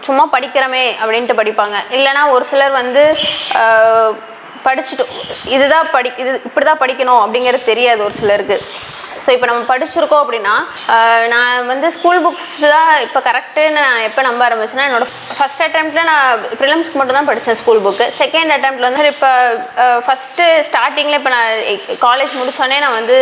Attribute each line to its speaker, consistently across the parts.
Speaker 1: சும்மா படிக்கிறமே அப்படின்ட்டு படிப்பாங்க. இல்லைனா ஒரு சிலர் வந்து படிச்சுட்டு இதுதான் இது இப்படி தான் படிக்கணும் அப்படிங்கிறது தெரியாது ஒரு சிலருக்கு. ஸோ இப்போ நம்ம படிச்சிருக்கோம் அப்படின்னா, நான் வந்து ஸ்கூல் புக்ஸ் தான் இப்போ கரெக்டுன்னு நான் எப்போ நம்ப ஆரம்பிச்சேன்னா, என்னோட ஃபஸ்ட் அட்டெம்ப்டில் நான் ப்ரிலிம்ஸ்க்கு மட்டும் தான் படித்தேன் ஸ்கூல் புக்கு. செகண்ட் அட்டெம்ப்டில் வந்து இப்போ ஃபஸ்ட்டு ஸ்டார்டிங்கில் இப்போ நான் காலேஜ் முடித்தோடனே நான் வந்து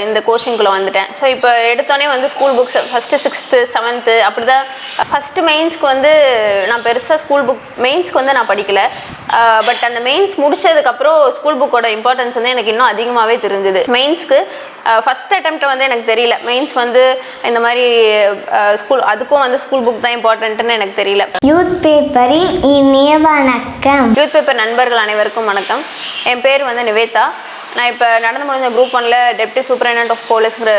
Speaker 1: இந்த கோச்சிங்குள்ளே வந்துட்டேன். ஸோ இப்போ எடுத்தோடனே வந்து school books first 6th 7th அப்படி தான். ஃபஸ்ட்டு மெயின்ஸ்க்கு வந்து நான் பெருசாக ஸ்கூல் புக் மெயின்ஸ்க்கு வந்து நான் படிக்கலை. பட் அந்த மெயின்ஸ் முடிச்சதுக்கப்புறம் ஸ்கூல் புக்கோட இம்பார்ட்டன்ஸ் வந்து எனக்கு இன்னும் அதிகமாகவே தெரிஞ்சுது. மெயின்ஸ்க்கு ஃபஸ்ட் அட்டெம்ப்ட் வந்து எனக்கு தெரியல. மெயின்ஸ் வந்து இந்த மாதிரி அதுக்கும் வந்து ஸ்கூல் புக் தான் இம்பார்ட்டன்ட்னு எனக்கு தெரியல.
Speaker 2: யூத் பேப்பரின் இனிய வணக்கம்.
Speaker 1: யூத் பேப்பர் நண்பர்கள் அனைவருக்கும் வணக்கம். என் பேர் வந்து நிவேதா. நான் இப்போ நடந்து முடிஞ்ச குரூப் 1ல் டெப்டி சூப்பரிண்டென்டென்ட் ஆஃப் போலீஸ்ங்கிற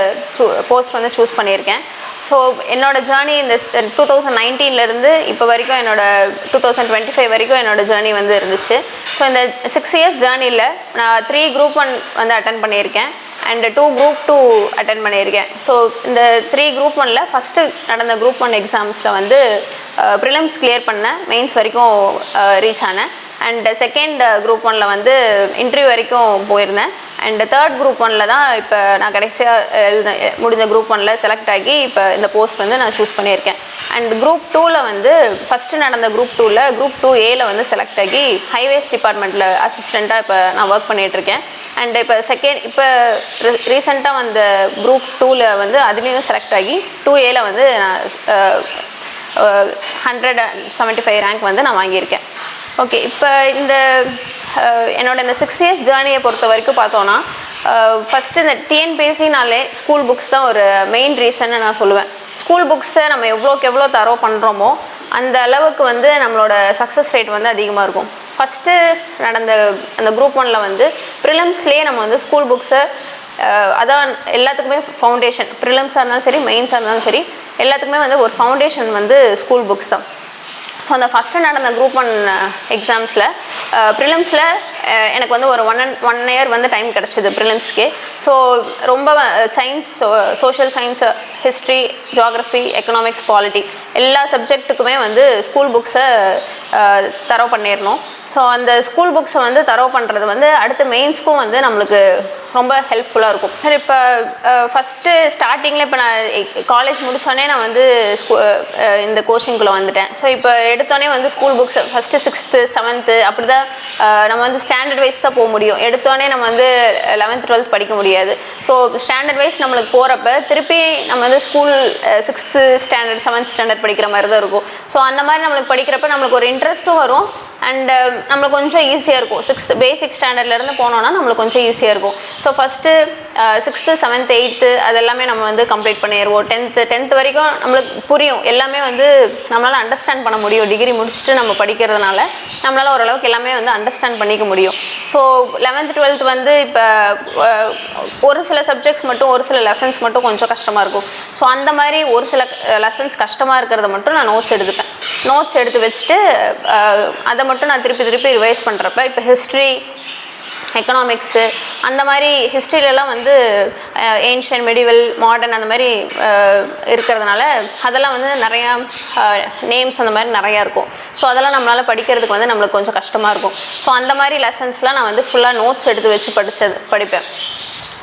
Speaker 1: போஸ்ட் வந்து சூஸ் பண்ணியிருக்கேன். ஸோ என்னோடய ஜேர்னி இந்த 2019 இப்போ வரைக்கும் என்னோடய 2025 வரைக்கும் என்னோடய ஜேர்னி வந்து இருந்துச்சு. ஸோ இந்த 6 இயர்ஸ் ஜேர்னியில் நான் 3 Group 1 வந்து அட்டன் பண்ணியிருக்கேன் அண்ட் 2 Group 2 அட்டன் பண்ணியிருக்கேன். ஸோ இந்த 3 Group 1ல் ஃபஸ்ட்டு நடந்த Group 1 எக்ஸாம்ஸில் வந்து ப்ரிலிம்ஸ் கிளியர் பண்ணேன், மெயின்ஸ் வரைக்கும் ரீச் ஆனேன். அண்ட் செகண்ட் Group 1ல் வந்து இன்டர்வியூ வரைக்கும் போயிருந்தேன். அண்ட் தேர்ட் Group 1ல் தான் இப்போ நான் கடைசியாக முடிஞ்ச Group 1ல் செலக்ட் ஆகி இப்போ இந்த போஸ்ட் வந்து நான் சூஸ் பண்ணியிருக்கேன். அண்ட் Group 2ல் வந்து ஃபஸ்ட்டு நடந்த Group 2ல் Group 2A வந்து செலக்ட் ஆகி ஹைவேஸ் டிபார்ட்மெண்ட்டில் அசிஸ்டண்ட்டாக இப்போ நான் ஒர்க் பண்ணிகிட்ருக்கேன். அண்ட் இப்போ ரீசெண்டாக வந்த Group 2ல் வந்து அதுலேயும் செலக்ட் ஆகி 2A வந்து நான் 175 ரேங்க் வந்து நான் வாங்கியிருக்கேன். ஓகே, இப்போ என்னோட இந்த 6 இயர்ஸ் ஜேர்னியை பொறுத்த வரைக்கும் பார்த்தோன்னா, ஃபஸ்ட்டு இந்த டிஎன்பிஎஸ்சினாலே ஸ்கூல் புக்ஸ் தான் ஒரு மெயின் ரீசன்னு நான் சொல்லுவேன். ஸ்கூல் புக்ஸை நம்ம எவ்வளோ தரோ பண்ணுறோமோ அந்த அளவுக்கு வந்து நம்மளோட சக்ஸஸ் ரேட் வந்து அதிகமாக இருக்கும். ஃபஸ்ட்டு நடந்த அந்த Group 1ல் வந்து ப்ரிலிம்ஸ்லேயே நம்ம வந்து ஸ்கூல் புக்ஸை அதான் எல்லாத்துக்குமே ஃபவுண்டேஷன், ப்ரிலிம்ஸாக இருந்தாலும் சரி மெயின்ஸாக இருந்தாலும் சரி எல்லாத்துக்குமே வந்து ஒரு ஃபவுண்டேஷன் வந்து ஸ்கூல் புக்ஸ் தான். ஸோ அந்த ஃபஸ்ட்டு நடந்த Group 1 எக்ஸாம்ஸில் ப்ரிலிம்ஸில் எனக்கு வந்து ஒரு ஒன் இயர் வந்து டைம் கிடச்சிது ப்ரிலிம்ஸ்க்கே. ஸோ ரொம்ப science, social science, history, geography, economics, polity எல்லா சப்ஜெக்ட்டுக்குமே வந்து ஸ்கூல் புக்ஸை தரவு பண்ணிடணும். ஸோ அந்த ஸ்கூல் புக்ஸை வந்து தரவு பண்ணுறது வந்து அடுத்த மெயின்ஸ்க்கும் வந்து நம்மளுக்கு ரொம்ப ஹெல்ப்ஃபுல்லாக இருக்கும். சார் இப்போ ஃபஸ்ட்டு ஸ்டார்டிங்கில் இப்போ நான் காலேஜ் முடித்தோடனே நான் வந்து இந்த கோச்சிங்குள்ளே வந்துட்டேன். ஸோ இப்போ எடுத்தோடனே வந்து school books first 6th 7th அப்படி தான் நம்ம வந்து ஸ்டாண்டர்ட் வைஸ் தான் போக முடியும். எடுத்தோடனே நம்ம வந்து 11th 12th படிக்க முடியாது. ஸோ ஸ்டாண்டர்ட் வைஸ் நம்மளுக்கு போகிறப்ப திருப்பி நம்ம வந்து school 6th standard 7th standard படிக்கிற மாதிரி தான் இருக்கும். ஸோ அந்த மாதிரி நம்மளுக்கு படிக்கிறப்ப நம்மளுக்கு ஒரு இன்ட்ரெஸ்ட்டும் வரும் அண்ட் நம்மளுக்கு கொஞ்சம் ஈஸியாக இருக்கும். 6th பேசிக் ஸ்டாண்டர்ட்லேருந்து போனோன்னா நம்மளுக்கு கொஞ்சம் ஈஸியாக இருக்கும். So first 6th 7th 8th அதெல்லாமே நம்ம வந்து கம்ப்ளீட் பண்ணிடுவோம். 10th வரைக்கும் நம்மளுக்கு புரியும், எல்லாமே வந்து நம்மளால் அண்டர்ஸ்டாண்ட் பண்ண முடியும். டிகிரி முடிச்சுட்டு நம்ம படிக்கிறதுனால நம்மளால் ஓரளவுக்கு எல்லாமே வந்து அண்டர்ஸ்டாண்ட் பண்ணிக்க முடியும். ஸோ 11th 12th வந்து இப்போ ஒரு சில சப்ஜெக்ட்ஸ் மட்டும், ஒரு சில லெசன்ஸ் மட்டும் கொஞ்சம் கஷ்டமாக இருக்கும். ஸோ அந்த மாதிரி ஒரு சில லெசன்ஸ் கஷ்டமாக இருக்கிறத மட்டும் நான் நோட்ஸ் எடுத்துப்பேன். நோட்ஸ் எடுத்து வச்சுட்டு அதை மட்டும் நான் திருப்பி ரிவைஸ் பண்ணுறப்ப இப்போ ஹிஸ்ட்ரி, எக்கனாமிக்ஸு அந்த மாதிரி ஹிஸ்ட்ரியிலலாம் வந்து ஏன்ஷியன், மெடிவல், மாடர்ன் அந்த மாதிரி இருக்கிறதுனால அதெல்லாம் வந்து நிறையா நேம்ஸ் அந்த மாதிரி நிறையா இருக்கும். ஸோ அதெல்லாம் நம்மளால் படிக்கிறதுக்கு வந்து நம்மளுக்கு கொஞ்சம் கஷ்டமாக இருக்கும். ஸோ அந்த மாதிரி லெசன்ஸ்லாம் நான் வந்து ஃபுல்லாக நோட்ஸ் எடுத்து வச்சு படிப்பேன்.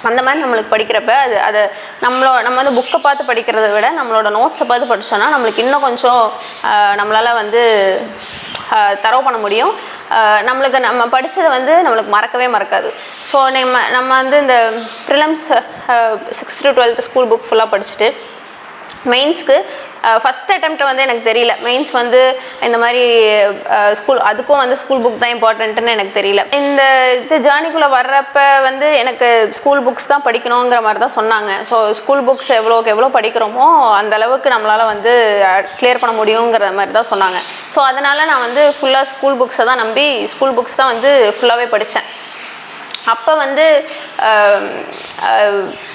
Speaker 1: அந்த மாதிரி நம்மளுக்கு படிக்கிறப்ப அது நம்ம வந்து புக்கை பார்த்து படிக்கிறத விட நம்மளோட நோட்ஸை பார்த்து படித்தோன்னா நம்மளுக்கு இன்னும் கொஞ்சம் நம்மளால் வந்து தரவு பண்ண முடியும். நம்மளுக்கு நம்ம படித்ததை வந்து நம்மளுக்கு மறக்காது. ஸோ நம்ம வந்து இந்த prelims 6th to 12th school book ஃபுல்லாக படிச்சுட்டு மெயின்ஸ்க்கு ஃபஸ்ட் அட்டெம்ப்ட் வந்து எனக்கு தெரியல. மெயின்ஸ் வந்து இந்த மாதிரி அதுக்கும் வந்து ஸ்கூல் புக் தான் இம்பார்ட்டன்ட்னு எனக்கு தெரியல. இந்த ஜேர்னிக்குள்ளே வர்றப்ப வந்து எனக்கு ஸ்கூல் புக்ஸ் தான் படிக்கணுங்கிற மாதிரி தான் சொன்னாங்க. ஸோ ஸ்கூல் புக்ஸ் எவ்வளோ படிக்கிறோமோ அந்த அளவுக்கு நம்மளால் வந்து கிளியர் பண்ண முடியுங்கிற மாதிரி தான் சொன்னாங்க. ஸோ அதனால் நான் வந்து ஃபுல்லாக ஸ்கூல் புக்ஸை தான் நம்பி ஸ்கூல் புக்ஸ் தான் வந்து ஃபுல்லாகவே படித்தேன். அப்போ வந்து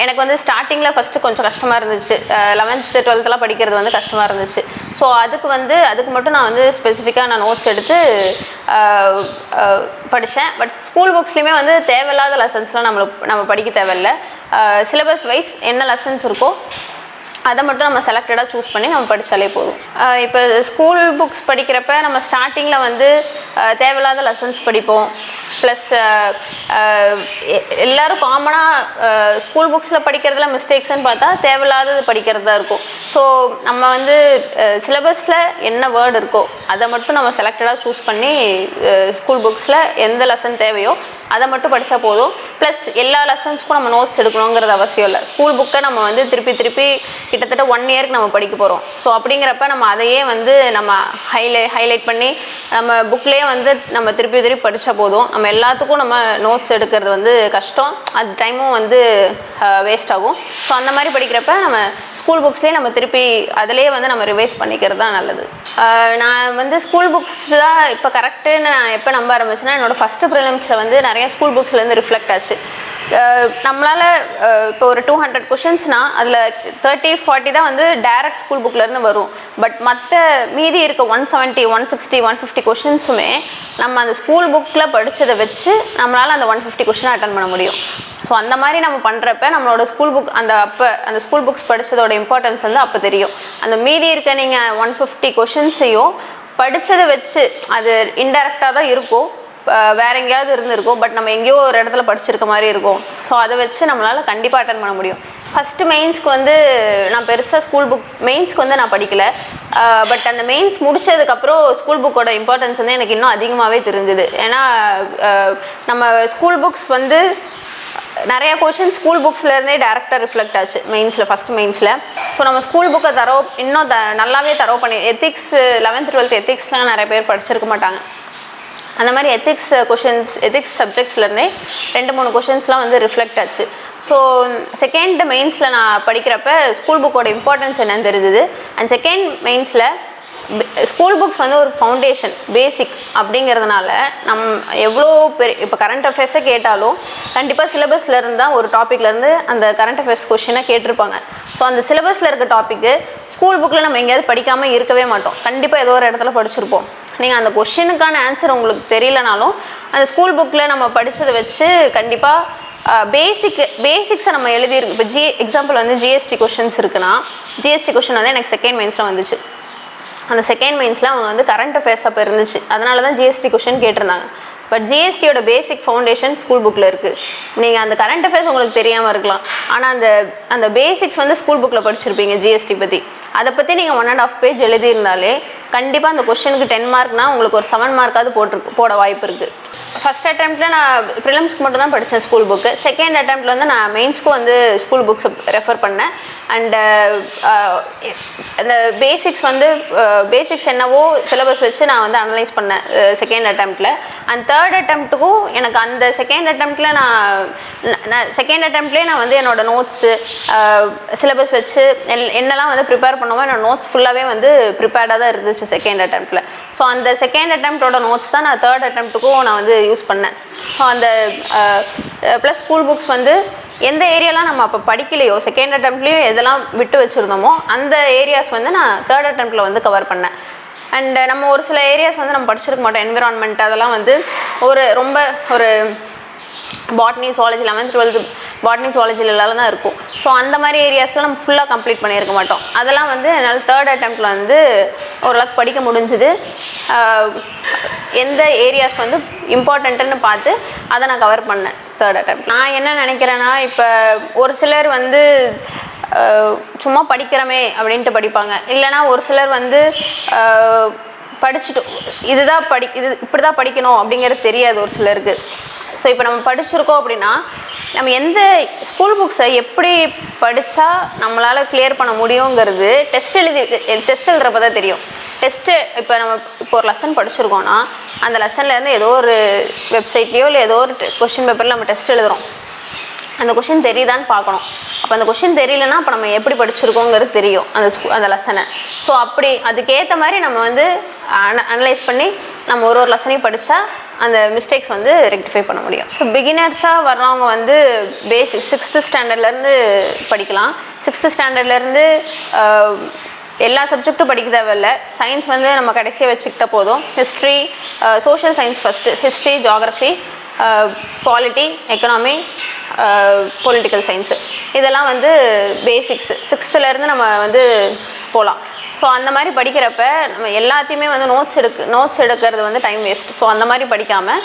Speaker 1: எனக்கு வந்து ஸ்டார்டிங்கில் ஃபஸ்ட்டு கொஞ்சம் கஷ்டமாக இருந்துச்சு. 11th 12th படிக்கிறது வந்து கஷ்டமாக இருந்துச்சு. ஸோ அதுக்கு மட்டும் நான் வந்து ஸ்பெசிஃபிக்காக நான் நோட்ஸ் எடுத்து படித்தேன். பட் ஸ்கூல் புக்ஸ்லேயுமே வந்து தேவையில்லாத லெசன்ஸ்லாம் நம்ம படிக்க தேவையில்லை. சிலபஸ் வைஸ் என்ன லெசன்ஸ் இருக்கோ அதை மட்டும் நம்ம செலக்டடாக சூஸ் பண்ணி நம்ம படித்தாலே போதும். இப்போ ஸ்கூல் புக்ஸ் படிக்கிறப்ப நம்ம ஸ்டார்டிங்கில் வந்து தேவையில்லாத லெசன்ஸ் படிப்போம். ப்ளஸ் எல்லோரும் காமனாக ஸ்கூல் புக்ஸில் படிக்கிறதுல மிஸ்டேக்ஸ்ன்னு பார்த்தா தேவையில்லாதது படிக்கிறது தான் இருக்கும். ஸோ நம்ம வந்து சிலபஸில் என்ன வேர்டு இருக்கோ அதை மட்டும் நம்ம செலக்டடாக சூஸ் பண்ணி ஸ்கூல் புக்ஸில் எந்த லெசன் தேவையோ அதை மட்டும் படித்தா போதும். ப்ளஸ் எல்லா லெசன்ஸ்க்கும் நம்ம நோட்ஸ் எடுக்கணுங்கிறது அவசியம் இல்லை. ஸ்கூல் புக்கை நம்ம வந்து திருப்பி கிட்டத்தட்ட 1 இயருக்கு நம்ம படிக்க போகிறோம். ஸோ அப்படிங்கிறப்ப நம்ம அதையே வந்து நம்ம ஹைலைட் பண்ணி நம்ம புக்லேயே வந்து நம்ம திருப்பி படித்தா போதும். நம்ம எல்லாத்துக்கும் நம்ம நோட்ஸ் எடுக்கிறது வந்து கஷ்டம், அது டைமும் வந்து வேஸ்ட் ஆகும். ஸோ அந்த மாதிரி படிக்கிறப்ப நம்ம ஸ்கூல் புக்ஸ்லேயே நம்ம திருப்பி அதிலேயே வந்து நம்ம ரிவைஸ் பண்ணிக்கிறது தான் நல்லது. நான் வந்து ஸ்கூல் புக்ஸ் தான் இப்போ கரெக்டுன்னு நான் எப்போ நம்ப ஆரம்பிச்சேன்னா என்னோடய ஃபஸ்ட்டு ப்ரிலிம்ஸில் வந்து நிறைய ஸ்கூல் புக்ஸ்லேருந்து ரிஃப்ளெக்ட் ஆச்சு. நம்மளால் இப்போ ஒரு 200 கொஷின்ஸ்னால் அதில் 30-40 தான் வந்து டைரக்ட் ஸ்கூல் புக்லேருந்து வரும். பட் மற்ற மீதி இருக்க 170, 160, 150 கொஷின்ஸுமே நம்ம அந்த ஸ்கூல் புக்கில் படித்ததை வச்சு நம்மளால் அந்த 150 கொஷினை அட்டன் பண்ண முடியும். ஸோ அந்த மாதிரி நம்ம பண்ணுறப்ப நம்மளோட ஸ்கூல் புக் அந்த ஸ்கூல் புக்ஸ் படித்ததோட இம்பார்ட்டன்ஸ் வந்து அப்போ தெரியும். அந்த மீதி இருக்க நீங்கள் 150 கொஷின்ஸையும் படித்ததை வச்சு அது இன்டெரக்டாக தான் இருக்கும், வேற எங்கேயாவது இருந்திருக்கும், பட் நம்ம எங்கேயோ ஒரு இடத்துல படிச்சிருக்க மாதிரி இருக்கும். ஸோ அதை வச்சு நம்மளால் கண்டிப்பாக அட்டன் பண்ண முடியும். ஃபஸ்ட்டு மெயின்ஸ்க்கு வந்து நான் பெருசாக ஸ்கூல் புக் மெயின்ஸ்க்கு வந்து நான் படிக்கலை. பட் அந்த மெயின்ஸ் முடித்ததுக்கப்புறம் ஸ்கூல் புக்கோட இம்பார்ட்டன்ஸ் வந்து எனக்கு இன்னும் அதிகமாகவே தெரிஞ்சுது. ஏன்னா நம்ம ஸ்கூல் புக்ஸ் வந்து நிறைய கொஷின் ஸ்கூல் புக்ஸ்லேருந்தே டேரெக்டாக ரிஃப்ளெக்ட் ஆச்சு ஃபஸ்ட் மெயின்ஸில். ஸோ நம்ம ஸ்கூல் புக்கை இன்னும் நல்லாவே பண்ணி எத்திக்ஸ் 11th 12th எத்திக்ஸ்லாம் நிறைய பேர் படிச்சிருக்க மாட்டாங்க. அந்த மாதிரி எத்திக்ஸ் சப்ஜெக்ட்ஸ்லேருந்தே 2-3 கொஷின்ஸ்லாம் வந்து ரிஃப்ளெக்ட் ஆச்சு. ஸோ செகண்ட் மெயின்ஸில் நான் படிக்கிறப்ப ஸ்கூல் புக்கோட இம்பார்ட்டன்ஸ் என்னன்னு தெரிஞ்சுது. அண்ட் செகண்ட் மெயின்ஸில் ஸ்கூல் புக்ஸ் வந்து ஒரு ஃபவுண்டேஷன் பேசிக் அப்படிங்கிறதுனால எவ்வளோ இப்போ கரண்ட் அஃபேர்ஸை கேட்டாலும் கண்டிப்பாக சிலபஸ்லேருந்து தான் ஒரு டாப்பிக்லேருந்து அந்த கரண்ட் அஃபேர்ஸ் கொஷினை கேட்டிருப்பாங்க. ஸோ அந்த சிலபஸில் இருக்க டாப்பிக்கு ஸ்கூல் புக்கில் நம்ம எங்கேயாவது படிக்காமல் இருக்கவே மாட்டோம், கண்டிப்பாக ஏதோ ஒரு இடத்துல படிச்சிருப்போம். நீங்கள் அந்த கொஷினுக்கான ஆன்சர் உங்களுக்கு தெரியலனாலும் அந்த ஸ்கூல் புக்கில் நம்ம படித்ததை வச்சு கண்டிப்பாக பேசிக்ஸை நம்ம எழுதியிருக்கு. இப்போ எக்ஸாம்பிள் வந்து ஜிஎஸ்டி கொஷின்ஸ் இருக்குன்னா ஜிஎஸ்டி கொஷின் வந்து எனக்கு செகண்ட் மெயின்ஸில் வந்துச்சு. அந்த செகண்ட் மெயின்ஸில் அவங்க வந்து கரண்ட் அஃபேர்ஸ் அப்போ இருந்துச்சு, அதனால தான் ஜிஎஸ்டி கொஷின் கேட்டிருந்தாங்க. பட் ஜிஎஸ்டியோட பேசிக் ஃபவுண்டேஷன் ஸ்கூல் புக்கில் இருக்குது. நீங்கள் அந்த கரண்ட் அஃபேர்ஸ் உங்களுக்கு தெரியாமல் இருக்கலாம், ஆனால் அந்த பேசிக்ஸ் வந்து ஸ்கூல் புக்கில் படிச்சிருப்பீங்க ஜிஎஸ்டி பற்றி. அதை பற்றி நீங்கள் 1.5 பேஜ் எழுதியிருந்தாலே கண்டிப்பாக அந்த கொஷனுக்கு 10 மார்க்னால் உங்களுக்கு ஒரு 7 மார்க்காவது போட வாய்ப்பு இருக்குது. ஃபஸ்ட் அட்டெம்ப்டில் நான் ப்ரிலிம்ஸ்க்கு மட்டும் தான் படித்தேன் ஸ்கூல் புக்கு. செகண்ட் அட்டெம்ப்டில் வந்து நான் மெயின்ஸ்க்கும் வந்து ஸ்கூல் புக்ஸை ரெஃபர் பண்ணேன். அண்டு அந்த பேசிக்ஸ் என்னவோ சிலபஸ் வச்சு நான் வந்து அனலைஸ் பண்ணேன் செகண்ட் அட்டெம்ப்டில். அண்ட் தேர்ட் அட்டெம்ப்ட்டுக்கும் எனக்கு அந்த செகண்ட் அட்டெம்ப்டில் செகண்ட் அட்டெம்ப்ட்லேயே நான் வந்து என்னோடய நோட்ஸு சிலபஸ் வச்சு என்னெல்லாம் வந்து ப்ரிப்பேர் பண்ணுவோம், என்னோடய நோட்ஸ் ஃபுல்லாகவே வந்து ப்ரிப்பேர்டாக தான் இருந்துச்சு செகண்ட் அட்டெம்ப்டில். ஸோ அந்த செகண்ட் அட்டெம்ப்டோட நோட்ஸ் தான் நான் தேர்ட் அட்டெம்ப்ட்டுக்கும் நான் வந்து யூஸ் பண்ணேன். ஸோ அந்த ப்ளஸ் ஸ்கூல் புக்ஸ் வந்து எந்த ஏரியாலாம் நம்ம அப்போ படிக்கலையோ செகண்ட் அட்டெம்ப்ட்லேயும் எதெல்லாம் விட்டு வச்சுருந்தோமோ அந்த ஏரியாஸ் வந்து நான் தேர்ட் அட்டெம்ப்டில் வந்து கவர் பண்ணேன். அண்ட் நம்ம ஒரு சில ஏரியாஸ் வந்து நம்ம படிச்சிருக்க மாட்டோம், என்விரான்மெண்ட் அதெல்லாம் வந்து ரொம்ப ஒரு botany zoology 11th 12th botany சுவாலஜிலலாம் தான் இருக்கும். ஸோ அந்த மாதிரி ஏரியாஸ்லாம் நம்ம ஃபுல்லாக கம்ப்ளீட் பண்ணியிருக்க மாட்டோம். அதெல்லாம் வந்து என்னால் தேர்ட் அட்டெம்ப்டில் வந்து ஓரளவுக்கு படிக்க முடிஞ்சுது. எந்த ஏரியாஸ் வந்து இம்பார்ட்டண்ட்டுன்னு பார்த்து அதை நான் கவர் பண்ணேன் தேர்ட் அட்டெம்ப்ட். நான் என்ன நினைக்கிறேன்னா, இப்போ ஒரு சிலர் வந்து சும்மா படிக்கிறோமே அப்படின்ட்டு படிப்பாங்க, இல்லைனா ஒரு சிலர் வந்து படிச்சுட்டு இது இப்படி தான் படிக்கணும் அப்படிங்கிறது தெரியாது ஒரு சிலருக்கு. ஸோ இப்போ நம்ம படிச்சிருக்கோம் அப்படின்னா நம்ம எந்த ஸ்கூல் புக்ஸை எப்படி படித்தா நம்மளால் கிளியர் பண்ண முடியுங்கிறது டெஸ்ட் எழுதுறப்ப தான் தெரியும். இப்போ ஒரு லெசன் படிச்சிருக்கோன்னா அந்த லெசன்லேருந்து ஏதோ ஒரு வெப்சைட்லேயோ இல்லை ஏதோ ஒரு கொஷின் பேப்பரில் நம்ம டெஸ்ட் எழுதுகிறோம். அந்த கொஷின் தெரியுதான்னு பார்க்கணும். அப்போ அந்த கொஷின் தெரியலன்னா அப்போ நம்ம எப்படி படிச்சிருக்கோங்கிறது தெரியும் அந்த லெசனை. ஸோ அதுக்கேற்ற மாதிரி நம்ம வந்து அனலைஸ் பண்ணி நம்ம ஒரு லெசனையும் படித்தா அந்த மிஸ்டேக்ஸ் வந்து ரெக்டிஃபை பண்ண முடியும். ஸோ பிகினர்ஸாக வர்றவங்க வந்து பேசிக் 6th ஸ்டாண்டர்ட்லேருந்து படிக்கலாம். 6th ஸ்டாண்டர்ட்லேருந்து எல்லா சப்ஜெக்ட்டும் படிக்க தேவையில்லை. சயின்ஸ் வந்து நம்ம கடைசியாக வச்சுக்கிட்ட போதும். History, social science first, history, geography, polity, economy, political science இதெல்லாம் வந்து பேசிக்ஸு. 6th நம்ம வந்து போகலாம். ஸோ அந்த மாதிரி படிக்கிறப்ப நம்ம எல்லாத்தையுமே வந்து நோட்ஸ் எடுக்கிறது வந்து டைம் வேஸ்ட். ஸோ அந்த மாதிரி படிக்காமல்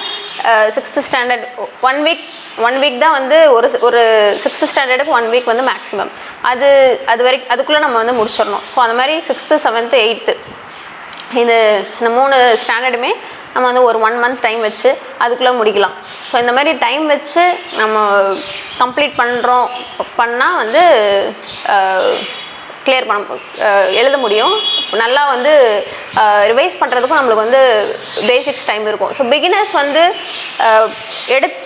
Speaker 1: 6th ஸ்டாண்டர்ட் ஒன் வீக் தான் வந்து ஒரு 6th ஸ்டாண்டர்டுக்கு 1 வீக் வந்து மேக்ஸிமம். அது வரைக்கும் அதுக்குள்ளே நம்ம வந்து முடிச்சிடணும். ஸோ அந்த மாதிரி 6th 7th 8th இந்த 3 ஸ்டாண்டர்டுமே நம்ம வந்து ஒரு 1 month டைம் வச்சு அதுக்குள்ளே முடிக்கலாம். ஸோ இந்த மாதிரி டைம் வச்சு நம்ம கம்ப்ளீட் பண்ணால் வந்து கிளியர் எழுத முடியும். நல்லா வந்து ரிவைஸ் பண்ணுறதுக்கும் நம்மளுக்கு வந்து பேசிக்ஸ் டைம் இருக்கும். ஸோ பிகினர்ஸ் வந்து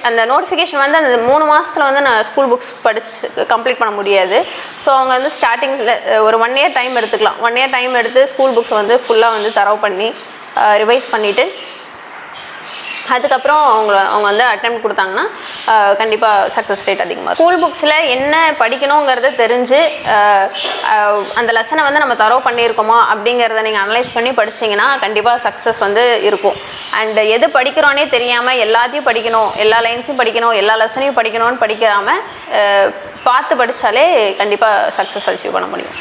Speaker 1: அந்த நோட்டிஃபிகேஷன் வந்து அந்த 3 மாதத்தில் வந்து நான் ஸ்கூல் புக்ஸ் படித்து கம்ப்ளீட் பண்ண முடியாது. ஸோ அவங்க வந்து ஸ்டார்டிங்கில் ஒரு 1 year டைம் எடுத்துக்கலாம். 1 year டைம் எடுத்து ஸ்கூல் புக்ஸ் வந்து ஃபுல்லாக வந்து தரவு பண்ணி ரிவைஸ் பண்ணிவிட்டு அதுக்கப்புறம் அவங்க வந்து அட்டெம்ப்ட் கொடுத்தாங்கன்னா கண்டிப்பாக சக்ஸஸ் ரேட் அதிகமாக இருக்கும். ஸ்கூல் புக்ஸில் என்ன படிக்கணுங்கிறத தெரிஞ்சு அந்த லெசனை வந்து நம்ம தரவு பண்ணியிருக்கோமா அப்படிங்கிறத நீங்கள் அனலைஸ் பண்ணி படிச்சிங்கன்னா கண்டிப்பாக சக்ஸஸ் வந்து இருக்கும். அண்ட் எது படிக்கிறோன்னே தெரியாமல் எல்லாத்தையும் படிக்கணும், எல்லா லைன்ஸையும் படிக்கணும், எல்லா லெசனையும் படிக்கணும்னு படிக்காமல் பார்த்து படித்தாலே கண்டிப்பாக சக்ஸஸ் அச்சீவ் பண்ண முடியும்.